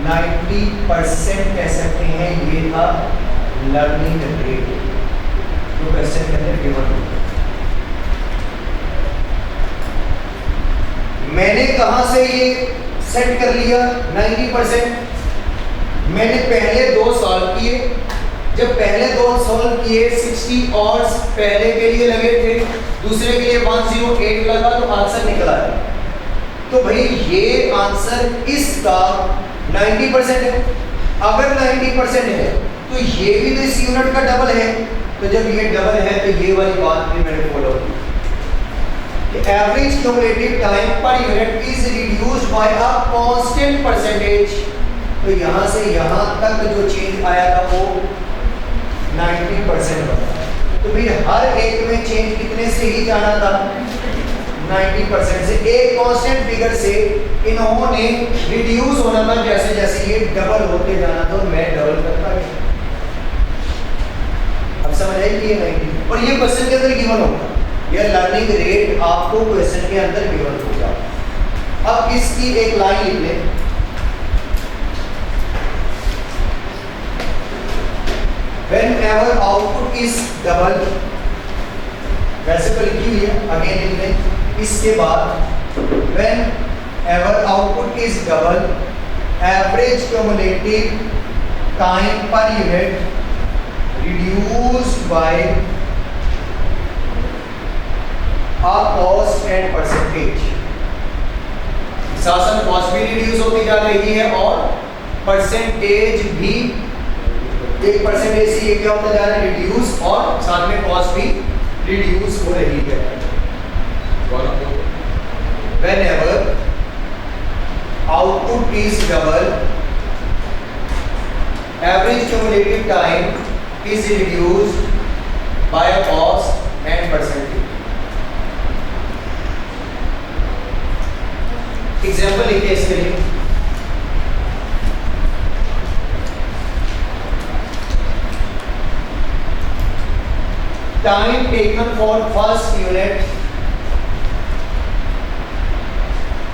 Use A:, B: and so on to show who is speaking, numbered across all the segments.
A: 90% कह सकते हैं। ये था लर्निंग रेट जो क्वेश्चन के अंदर गिवन होगा। मैंने कहां से ये सेट कर लिया 90%? मैंने पहले 2 सॉल्व किए। जब पहले 2 सॉल्व किए 60 और पहले के लिए लगे थे, दूसरे के लिए 108 लगा तो आंसर निकला है। तो भाई ये आंसर इसका 90% है। अगर 90% है तो ये भी तो इस यूनिट का डबल है। तो जब ये डबल है तो ये वाली बात भी मैंने फॉलो की। Average cumulative time per unit is reduced by a constant percentage. तो यहां से यहां तक जो चेंज आया था वो 90% बना। तो फिर हर एक में चेंज कितने से ही जाना था? 90% से। एक कांस्टेंट फिगर से इन्होंने रिड्यूस होना था, जैसे जैसे ये डबल होते जाना तो मैं डबल करता गया। अब समझ आई कि ये 90 और ये क्वेश्चन के अंदर गिवन होगा। यह लर्निंग रेट आपको क्वेश्चन के अंदर गिवन होगा। अब इसकी एक लाइन लिख लें। Whenever output is double, वैसे तो लिखी हुई है, अगेन लिख लें। इसके बाद whenever output is double, average cumulative time per unit reduced by a cost and percentage। साथ कॉस्ट भी रिड्यूस होती जा रही है और परसेंटेज भी 1% से ये क्या होता जा रहा है? रिड्यूस, और साथ में कॉस्ट भी रिड्यूस हो रही है। Whenever output is double, average cumulative time is reduced by a cost and percentage। Example लिखिए इसके लिए। Time taken for first unit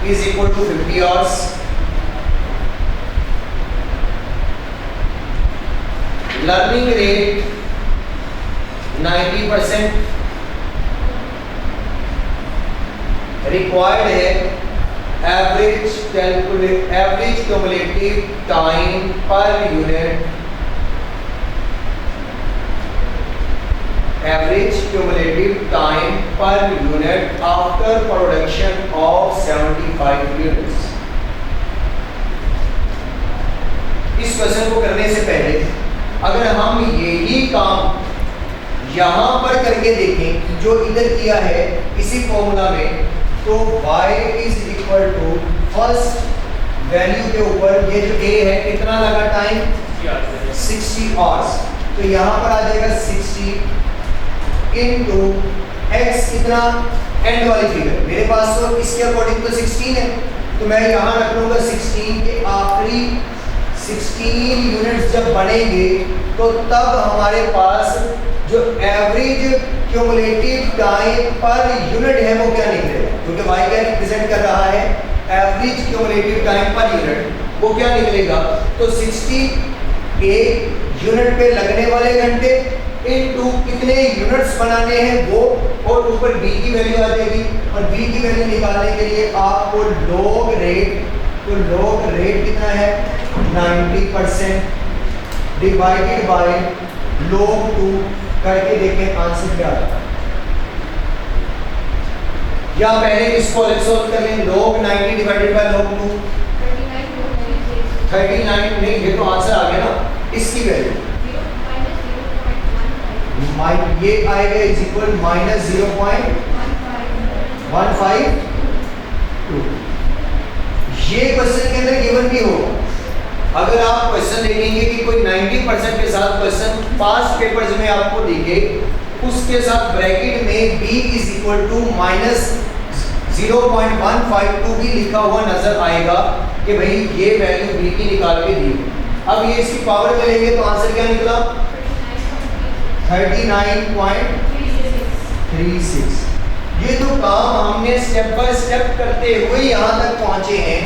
A: is equal to 50 hours. Learning rate 90%। required है average cumulative time per unit, average cumulative time per unit after production of 75 units। इस question को करने से पहले अगर हम यही काम यहां पर करके देखें जो इधर किया है इसी फॉर्मूला में, तो y is equal to first value के ऊपर ये जो a है कितना लगा टाइम 60 आवर्स, तो यहां पर आ जाएगा 60 इनटू x कितना एंड वाली फिगर। मेरे पास तो इसके अकॉर्डिंग तो 16 है, तो मैं यहां रख लूंगा 16 के आखिरी 16 यूनिट्स जब बनेंगे तो तब हमारे पास जो average cumulative time per unit है वो क्या निकलेगा, क्योंकि y क्या रिप्रेजेंट कर रहा है average cumulative time per unit, वो क्या निकलेगा। तो 60 के यूनिट पे लगने वाले घंटे इनटू कितने यूनिट्स बनाने हैं वो, और ऊपर b की वैल्यू आ जाएगी, और b की वैल्यू निकालने के लिए आपको लॉग रेट, तो लॉग रेट कितना है 90% डिवाइडेड बाय log 2 करके देखें आंसर क्या आता है। या पहले इसको अलग सोल्व कर लें, log 90 डिवाइडेड बाय log 2 39 नहीं, ये तो आंसर आ गया ना। इसकी वैल्यू ये आएगा इज इक्वल माइनस 0.152। ये क्वेश्चन के अंदर गिवन भी होगा। अगर आप क्वेश्चन देखेंगे कि कोई 90% के साथ क्वेश्चन पास्ट पेपर्स में आपको दिखे, उसके साथ ब्रैकेट में b is equal to minus 0.152 भी लिखा हुआ नजर आएगा कि भाई ये वैल्यू b की निकाल के दी। अब ये इसकी पावर करेंगे तो आंसर क्या निकला 39.36। ये तो काम हमने स्टेप बाय स्टेप करते हुए यहाँ तक पहुंचे हैं,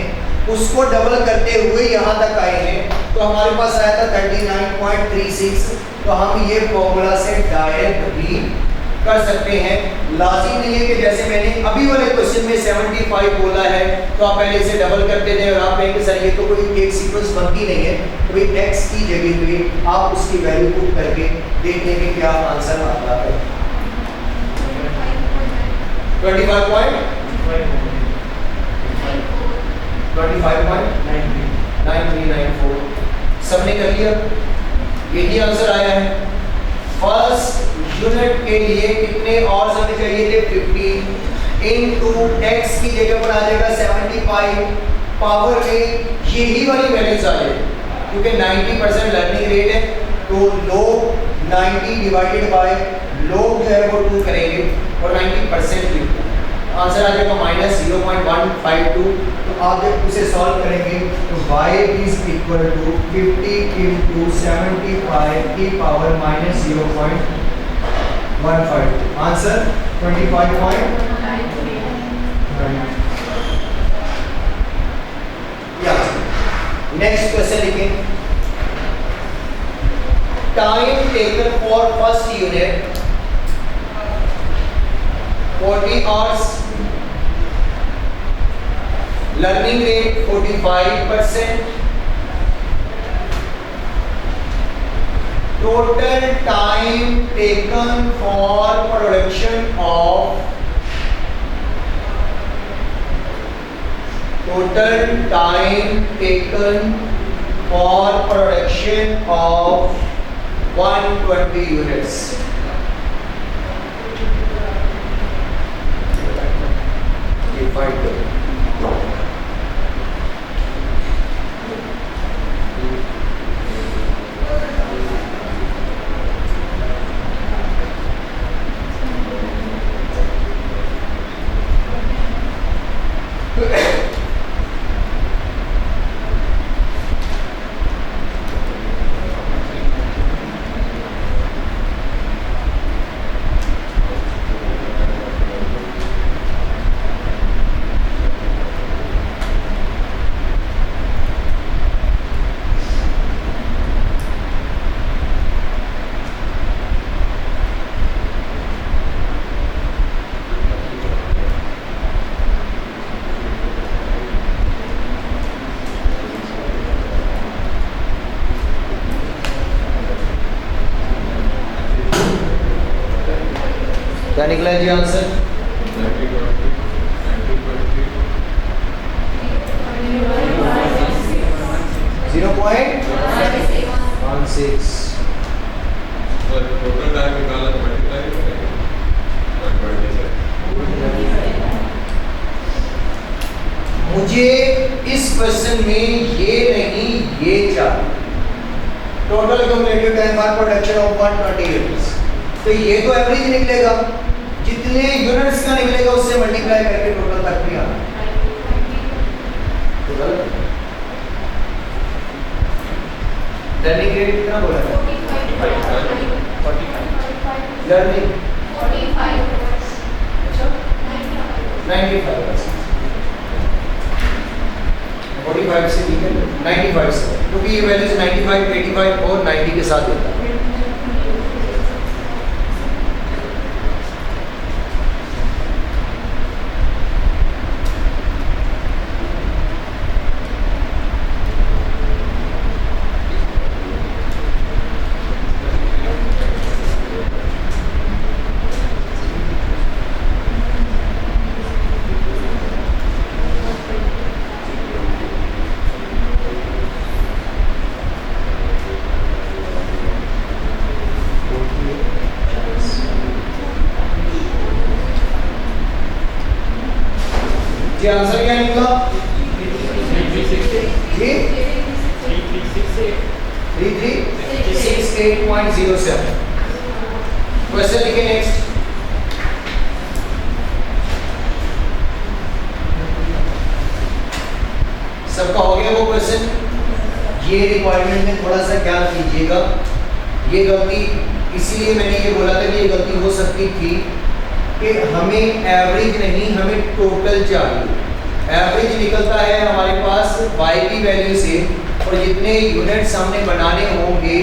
A: उसको डबल करते हुए यहाँ तक आए हैं, तो हमारे पास आया था 39.36। तो हम ये फॉर्मूला से डायरेक्ट भी कर सकते हैं। लाजिम नहीं है कि जैसे मैंने अभी वाले क्वेश्चन में 75 बोला है तो आप पहले इसे डबल करते थे और आप कहेंगे सर ये तो कोई एक सीक्वेंस बनती नहीं है, तो भाई x की जगह पे आप उसकी वैल्यू पुट करके देख लेंगे क्या आंसर आता है। 25.9394 सबने कर लिया, यही आंसर आया है। फर्स्ट यूनिट के लिए कितने और समय चाहिए थे? 50 इनटू x की जगह पर आ जाएगा 75 पावर में यही वाली वैल्यूज आ जाएगी, क्योंकि 90% लर्निंग रेट है तो लोग 90 डिवाइडेड बाय लोग जो है वो 2 करेंगे और 90% लिखते हैं, आंसर आ जाएगा -0.152। तो आप जब उसे सॉल्व करेंगे तो y is equal to 50 into 75 की पावर -0.152, आंसर 25.9। नेक्स्ट क्वेश्चन लिखें। Time taken for first unit 40 hours, learning rate 45%, total time taken for production of 120 units। ये फाइंड करो। क्या निकला जी आंसर? 0.16। मुझे इस क्वेश्चन में ये नहीं ये चाहिए, total cumulative time for production of 120 units. तो ये तो एवरेज निकलेगा, जितने यूनिट्स का निकलेगा उससे मल्टीप्लाई करके टोटल तक भी आना। लर्निंग रेट कितना बोला था? 45 लर्निंग 45 अच्छा 95 45 से ठीक है 95 से, क्योंकि ये वैल्यूज 95, 85 और 90 के साथ होता है। ये आंसर क्या निकला? 3368.07। क्वेश्चन लिखे नेक्स्ट। सबका हो गया वो क्वेश्चन? ये रिक्वायरमेंट में थोड़ा सा ख्याल कीजिएगा। ये गलती इसीलिए मैंने ये बोला था कि ये गलती हो सकती थी कि हमें एवरेज नहीं हमें टोटल चाहिए। एवरेज निकलता है हमारे पास y की वैल्यू से, और जितने यूनिट्स हमने बनाने होंगे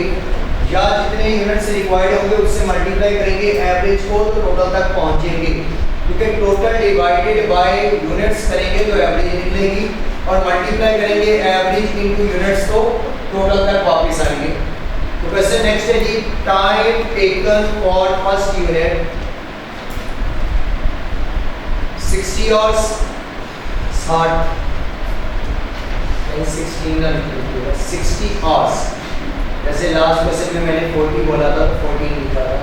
A: या जितने यूनिट्स रिक्वायर्ड होंगे उससे मल्टीप्लाई करेंगे एवरेज को, तो टोटल तक पहुंचेंगे। क्योंकि टोटल डिवाइडेड बाय यूनिट्स करेंगे तो एवरेज निकलेगी, और मल्टीप्लाई करेंगे एवरेज इनटू यूनिट्स तो टोटल तक वापस आएंगे। तो क्वेश्चन नेक्स्ट है जी, time taken for first unit 60 hours 60 hours. जैसे लास्ट क्वेश्चन में मैंने 40 बोला था तो 14 लिखा था।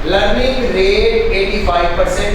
A: Learning rate 85%,